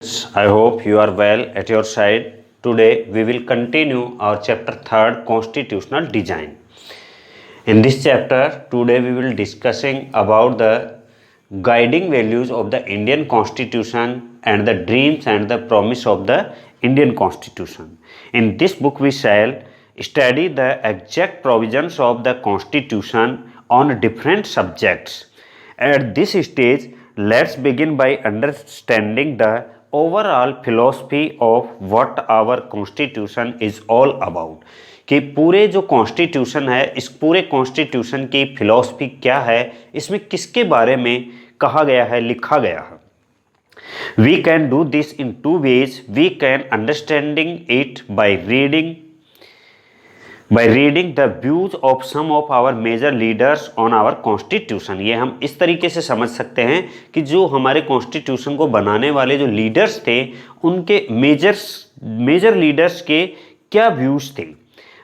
I hope you are well at your side. Today we will continue our chapter 3rd, Constitutional Design. In this chapter today we will discussing about the guiding values of the Indian Constitution and the dreams and the promise of the Indian Constitution. In this book we shall study the exact provisions of the Constitution on different subjects. At this stage, let's begin by understanding the overall philosophy of what our Constitution is all about. कि पूरे जो constitution है, इस पूरे constitution की philosophy क्या है, इसमें किसके बारे में कहा गया है, लिखा गया है. We can do this in two ways. We can understanding it by reading the views of some of our major leaders on our constitution. ये हम इस तरीके से समझ सकते हैं कि जो हमारे कॉन्स्टिट्यूशन को बनाने वाले जो लीडर्स थे, उनके मेजर लीडर्स के क्या व्यूज थे.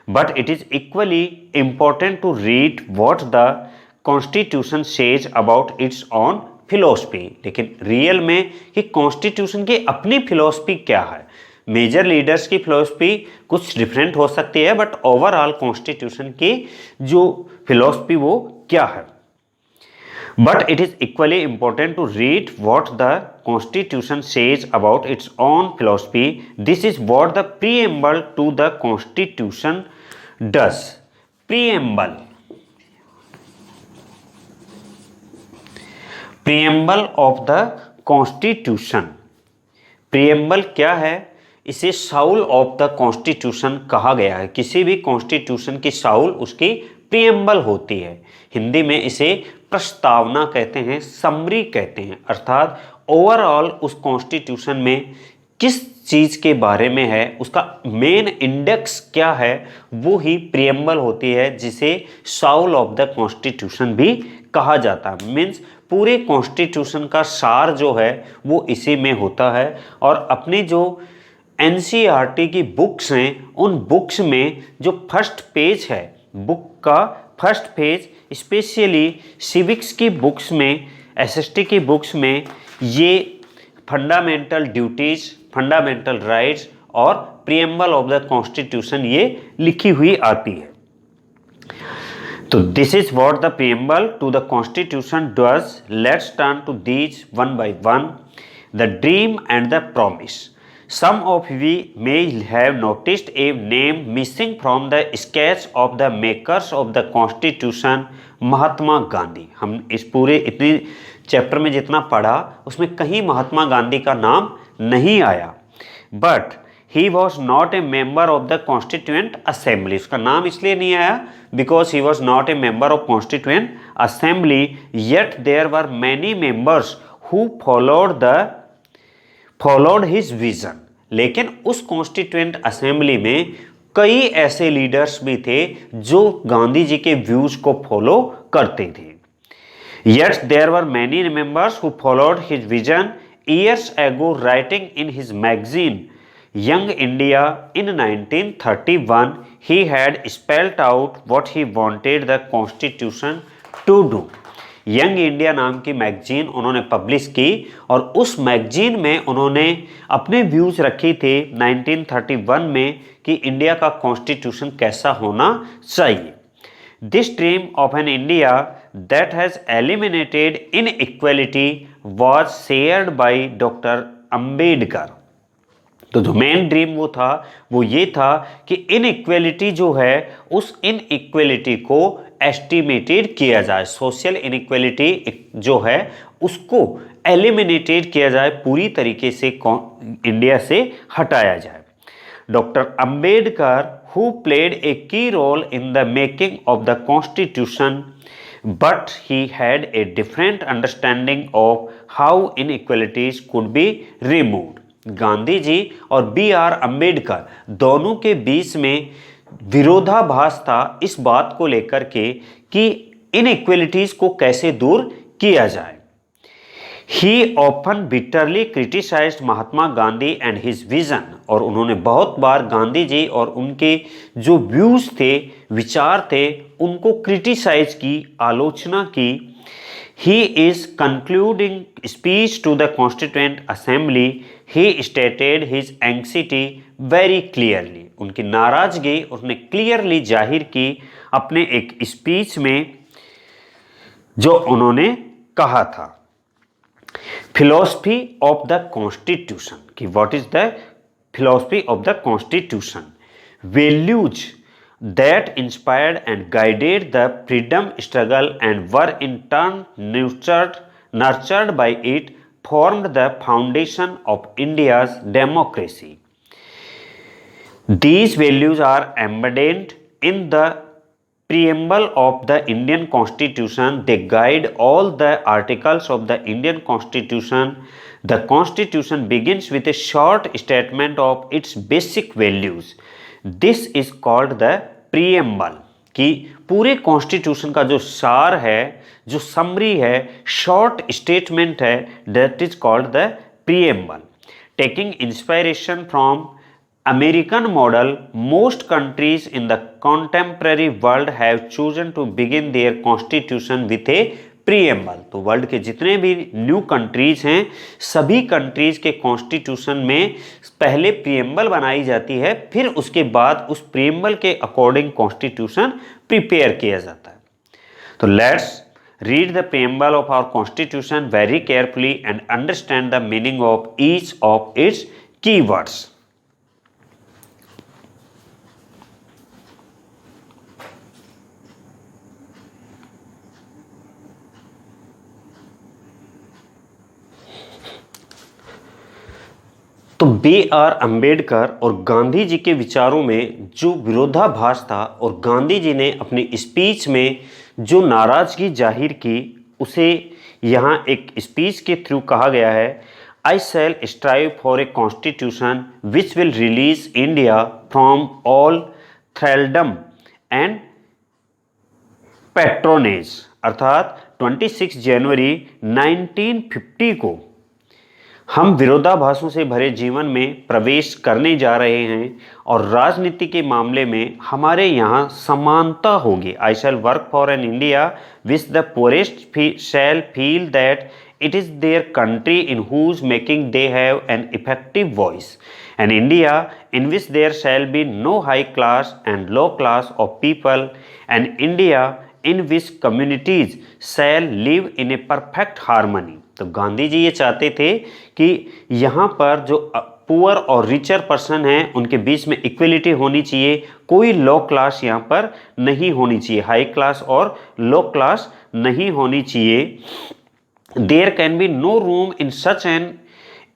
But it is equally important to read what the constitution says about its own philosophy. लेकिन रियल में कि कॉन्स्टिट्यूशन की अपनी फिलोसफी क्या है. मेजर लीडर्स की फिलोसफी कुछ डिफरेंट हो सकती है, बट ओवरऑल कॉन्स्टिट्यूशन की जो फिलोसफी वो क्या है. But it is equally important to read what the constitution says about its own philosophy. This is what the preamble to the constitution does. Preamble of the constitution. Preamble क्या है? इसे Saul of the constitution कहा गया है. किसी भी constitution की Saul उसकी प्रीएम्बल होती है. हिंदी में इसे प्रस्तावना कहते हैं, समरी कहते हैं. अर्थात ओवरऑल उस कॉन्स्टिट्यूशन में किस चीज़ के बारे में है, उसका मेन इंडेक्स क्या है, वो ही प्रीएम्बल होती है, जिसे साउल ऑफ द कॉन्स्टिट्यूशन भी कहा जाता है. मीन्स पूरे कॉन्स्टिट्यूशन का सार जो है वो इसी में होता है. और अपनी जो एनसीईआरटी की बुक्स हैं, उन बुक्स में जो फर्स्ट पेज है, बुक का फर्स्ट पेज, स्पेशली सिविक्स की बुक्स में, एसएसटी की बुक्स में ये फंडामेंटल ड्यूटीज, फंडामेंटल राइट्स और प्रीएम्बल ऑफ द कॉन्स्टिट्यूशन ये लिखी हुई आती है. तो this is what the preamble to the constitution does. Let's turn to these one by one. The dream and the promise. Some of we may have noticed a name missing from the sketch of the makers of the Constitution, Mahatma Gandhi. हम इस पूरे इतने chapter में जितना पढ़ा उसमें कहीं महात्मा गांधी का नाम नहीं आया. But he was not a member of the constituent assembly. उसका नाम इसलिए नहीं आया because he was not a member of constituent assembly. Yet there were many members who followed his vision. लेकिन उस कॉन्स्टिट्यूएंट असेंबली में कई ऐसे लीडर्स भी थे जो गांधी जी के व्यूज को फॉलो करते थे. Yet there were many members who followed his vision. Years ago writing in his magazine young India in 1931 he had spelled out what he wanted the constitution to do. Young India नाम की magazine उन्होंने publish की और उस magazine में उन्होंने अपने views रखे थे 1931 में कि इंडिया का कॉन्स्टिट्यूशन कैसा होना चाहिए. This dream of an India that has eliminated inequality was shared by doctor Ambedkar. तो जो मेन ड्रीम वो था वो ये था कि इनइक्वालिटी जो है उस इनइक्वालिटी को एस्टिमेटेड किया जाए. सोशल इनइक्वालिटी जो है उसको एलिमिनेटेड किया जाए, पूरी तरीके से इंडिया से हटाया जाए. Doctor Ambedkar who played a key role in the making of the constitution but he had a different understanding of how inequalities could be removed. Gandhi ji और बी.आर. अंबेडकर दोनों के बीच में विरोधाभास था इस बात को लेकर के कि इनइक्वालिटीज को कैसे दूर किया जाए. ही often bitterly criticised Mahatma Gandhi and his vision. और उन्होंने बहुत बार गांधी जी और उनके जो व्यूज थे, विचार थे, उनको क्रिटिसाइज की, आलोचना की. He is concluding speech to the Constituent Assembly. He stated his anxiety very clearly, उनकी नाराजगी उसने क्लियरली जाहिर की अपने एक स्पीच में जो उन्होंने कहा था। फिलॉसफी ऑफ द कॉन्स्टिट्यूशन, कि what is the philosophy of the constitution, values that inspired and guided the freedom struggle and were in turn nurtured by it, formed the foundation of India's democracy. These values are embedded in the preamble of the Indian Constitution. They guide all the articles of the Indian Constitution. The Constitution begins with a short statement of its basic values. This is called the preamble, कि पूरे constitution का जो सार है, जो summary है, short statement है, that is called the preamble. Taking inspiration from American model, most countries in the contemporary world have chosen to begin their constitution with a preamble. तो वर्ल्ड के जितने भी न्यू कंट्रीज हैं, सभी countries के constitution में पहले प्रीएम्बल बनाई जाती है, फिर उसके बाद उस प्रीएम्बल के अकॉर्डिंग कॉन्स्टिट्यूशन प्रिपेयर किया जाता है। तो let's read the preamble of our constitution very carefully and understand the meaning of each of its keywords. तो B.R. अम्बेडकर और गांधी जी के विचारों में जो विरोधाभास था और गांधी जी ने अपनी स्पीच में जो नाराजगी जाहिर की, उसे यहाँ एक स्पीच के थ्रू कहा गया है, I shall strive for a constitution which will release India from all thraldom and patronage. अर्थात 26 जनवरी 1950 को हम विरोधाभासों से भरे जीवन में प्रवेश करने जा रहे हैं और राजनीति के मामले में हमारे यहाँ समानता होगी। I shall work for an India which the poorest shall feel that it is their country in whose making they have an effective voice, an India in which there shall be no high class and low class of people, an India in which communities shall live in a perfect harmony. तो गांधी जी ये चाहते थे कि यहाँ पर जो poor और richer person हैं उनके बीच में इक्वलिटी होनी चाहिए, कोई लो क्लास यहाँ पर नहीं होनी चाहिए, हाई क्लास और लो क्लास नहीं होनी चाहिए। There can be no room in such an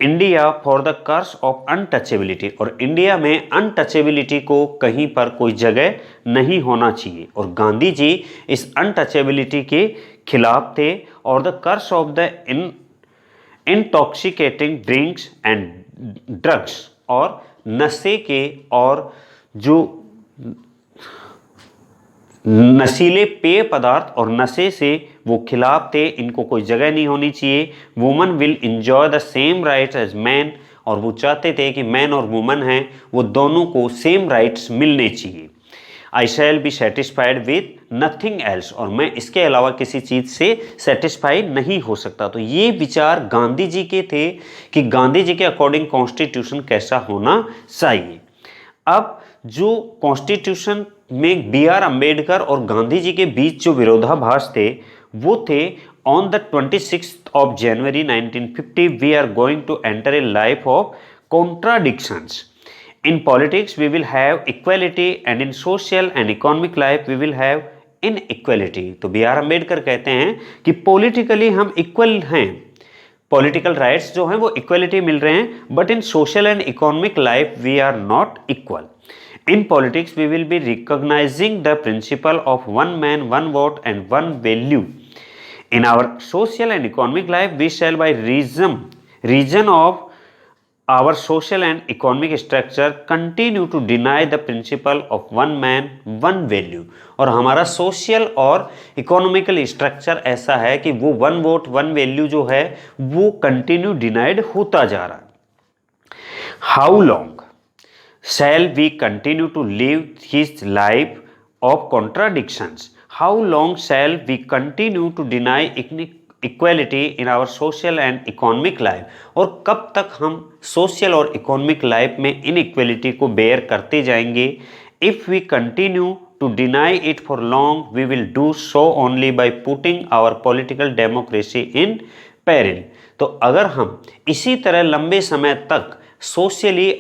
India for the curse of untouchability, और इंडिया में अनटचेबिलिटी को कहीं पर कोई जगह नहीं होना चाहिए। और गांधी जी इस अनटचेबिलिटी के खिलाफ थे और the curse of the intoxicating drinks and drugs, और नशे के और जो नशीले पेय पदार्थ और नशे से वो खिलाफ थे, इनको कोई जगह नहीं होनी चाहिए। Woman will enjoy the same rights as man, और वो चाहते थे कि मैन और वुमन हैं वो दोनों को सेम राइट्स मिलने चाहिए। I shall be satisfied with nothing else, और मैं इसके अलावा किसी चीज़ से सेटिस्फाइड नहीं हो सकता। तो ये विचार गांधी जी के थे कि गांधी जी के अकॉर्डिंग कॉन्स्टिट्यूशन कैसा होना चाहिए। अब जो कॉन्स्टिट्यूशन में B.R. अम्बेडकर और गांधी जी के बीच जो विरोधाभास थे वो थे, on the 26th of January 1950 we are going to enter a life of contradictions. In politics we will have equality and in social and economic life we will have inequality. तो B.R. Ambedkar कहते हैं कि politically हम equal हैं, political rights जो हैं वो equality मिल रहे हैं, but in social and economic life we are not equal. In politics, we will be recognizing the principle of one man, one vote and one value. In our social and economic life, we shall by reason of our social and economic structure continue to deny the principle of one man, one value. और हमारा social और economical structure ऐसा है कि वो one vote one value जो है वो कंटिन्यू डिनाइड होता जा रहा है। How long shall we continue to live his life of contradictions? How long shall we continue to deny equality in our social and economic life, और कब तक हम सोशल और इकोनॉमिक लाइफ में इनइक्वेलिटी को बेयर करते जाएंगे। If we continue to deny it for long we will do so only by putting our political democracy in peril. तो अगर हम इसी तरह लंबे समय तक सोशली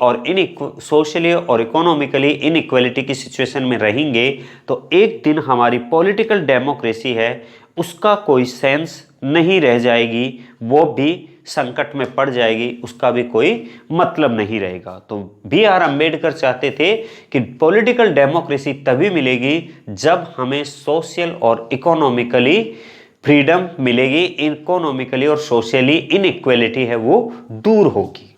और इकोनॉमिकली इनइक्वालिटी की सिचुएशन में रहेंगे तो एक दिन हमारी पॉलिटिकल डेमोक्रेसी है उसका कोई सेंस नहीं रह जाएगी, वो भी संकट में पड़ जाएगी, उसका भी कोई मतलब नहीं रहेगा। तो बी आर अम्बेडकर चाहते थे कि पॉलिटिकल डेमोक्रेसी तभी मिलेगी जब हमें सोशल और इकोनॉमिकली फ्रीडम मिलेगी, इकोनॉमिकली और सोशली इनइक्वालिटी है वो दूर होगी।